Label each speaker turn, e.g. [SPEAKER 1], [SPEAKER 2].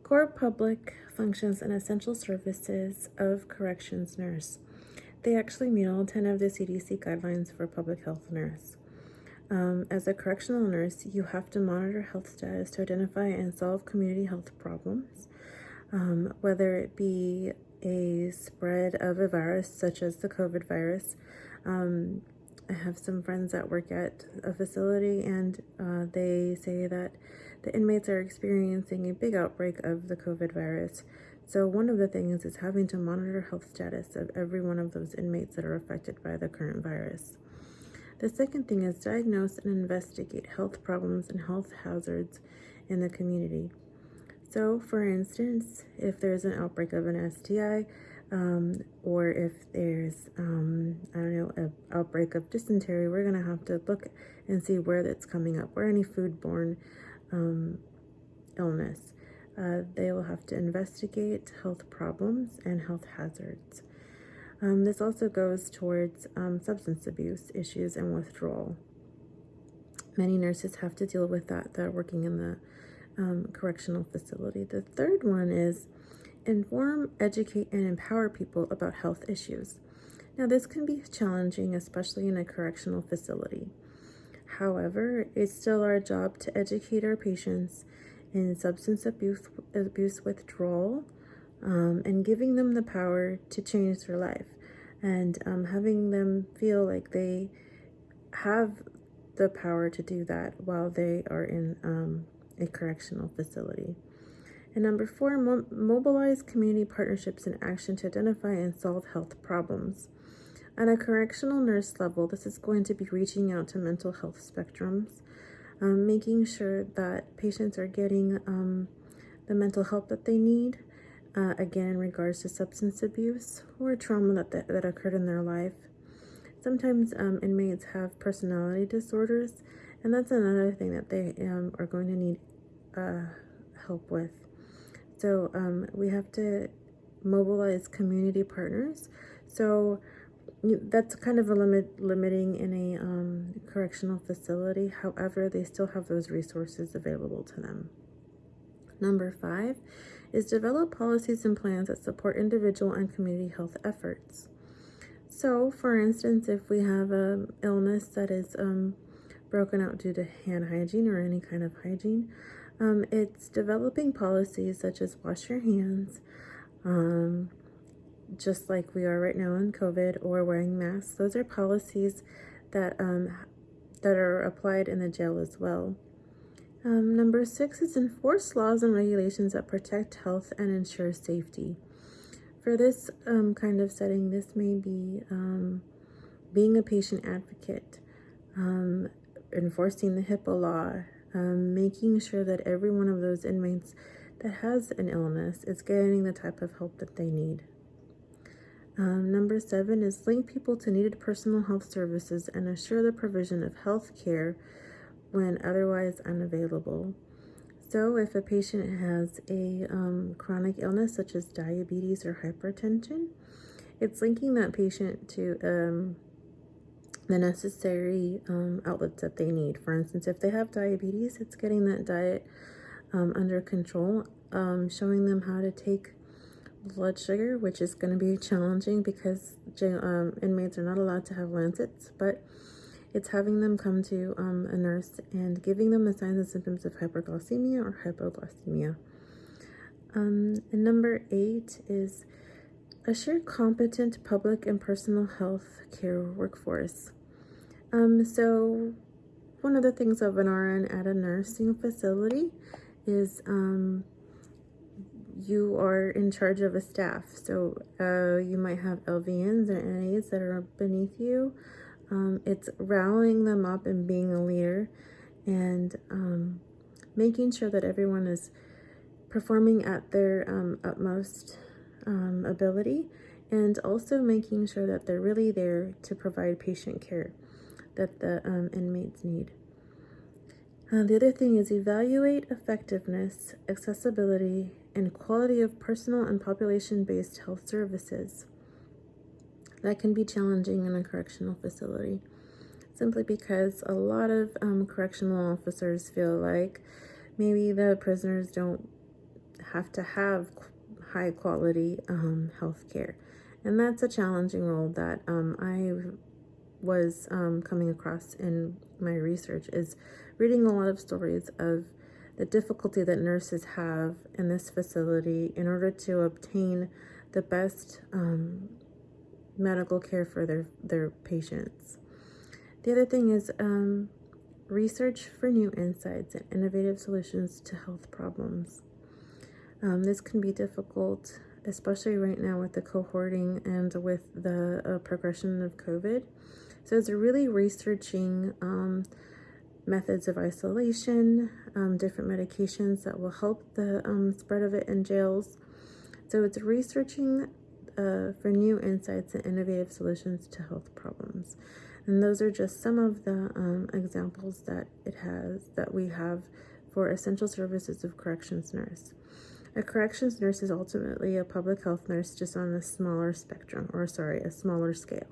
[SPEAKER 1] Core public functions and essential services of corrections nurse. They actually meet all 10 of the CDC guidelines for public health nurse. As a correctional nurse, you have to monitor health status to identify and solve community health problems, whether it be a spread of a virus such as the COVID virus. I have some friends that work at a facility, and they say that the inmates are experiencing a big outbreak of the COVID virus. So one of the things is having to monitor health status of every one of those inmates that are affected by the current virus. The second thing is diagnose and investigate health problems and health hazards in the community. So, for instance, if there's an outbreak of an STI, or if there's, an outbreak of dysentery, we're going to have to look and see where that's coming up, or any foodborne illness. They will have to investigate health problems and health hazards. This also goes towards substance abuse issues and withdrawal. Many nurses have to deal with that are working in the correctional facility. The third one is inform, educate, and empower people about health issues. Now, this can be challenging, especially in a correctional facility. However, it's still our job to educate our patients in substance abuse withdrawal, and giving them the power to change their life, and having them feel like they have the power to do that while they are in a correctional facility. And number 4, mobilize community partnerships in action to identify and solve health problems. At a correctional nurse level, this is going to be reaching out to mental health spectrums, making sure that patients are getting the mental help that they need, again, in regards to substance abuse or trauma that occurred in their life. Sometimes inmates have personality disorders, and that's another thing that they are going to need help with. So we have to mobilize community partners. So that's kind of a limiting in a correctional facility. However, they still have those resources available to them. Number 5 is develop policies and plans that support individual and community health efforts. So, for instance, if we have an illness that is broken out due to hand hygiene or any kind of hygiene, it's developing policies such as wash your hands, just like we are right now in COVID, or wearing masks. Those are policies that are applied in the jail as well. Number 6 is enforce laws and regulations that protect health and ensure safety. For this kind of setting, this may be being a patient advocate, enforcing the HIPAA law, making sure that every one of those inmates that has an illness is getting the type of help that they need. Number 7 is link people to needed personal health services and assure the provision of health care when otherwise unavailable. So if a patient has a chronic illness such as diabetes or hypertension, it's linking that patient to the necessary outlets that they need. For instance, if they have diabetes, it's getting that diet under control, showing them how to take blood sugar, which is going to be challenging because inmates are not allowed to have lancets, but it's having them come to a nurse and giving them the signs and symptoms of hyperglycemia or hypoglycemia. And number 8 is assure competent public and personal health care workforce. So one of the things of an RN at a nursing facility is you are in charge of a staff. So you might have LVNs or NAs that are beneath you. It's rallying them up and being a leader, and making sure that everyone is performing at their utmost ability, and also making sure that they're really there to provide patient care that the inmates need. The other thing is evaluate effectiveness, accessibility, and quality of personal and population-based health services. That can be challenging in a correctional facility, simply because a lot of correctional officers feel like maybe the prisoners don't have to have high quality health care. And that's a challenging role that I was coming across in my research, is reading a lot of stories of the difficulty that nurses have in this facility in order to obtain the best medical care for their patients. The other thing is research for new insights and innovative solutions to health problems. This can be difficult, especially right now with the cohorting and with the progression of COVID. So it's really researching methods of isolation, different medications that will help the spread of it in jails. So it's researching for new insights and innovative solutions to health problems. And those are just some of the examples that we have for essential services of corrections nurse. A corrections nurse is ultimately a public health nurse, just on a smaller spectrum, a smaller scale.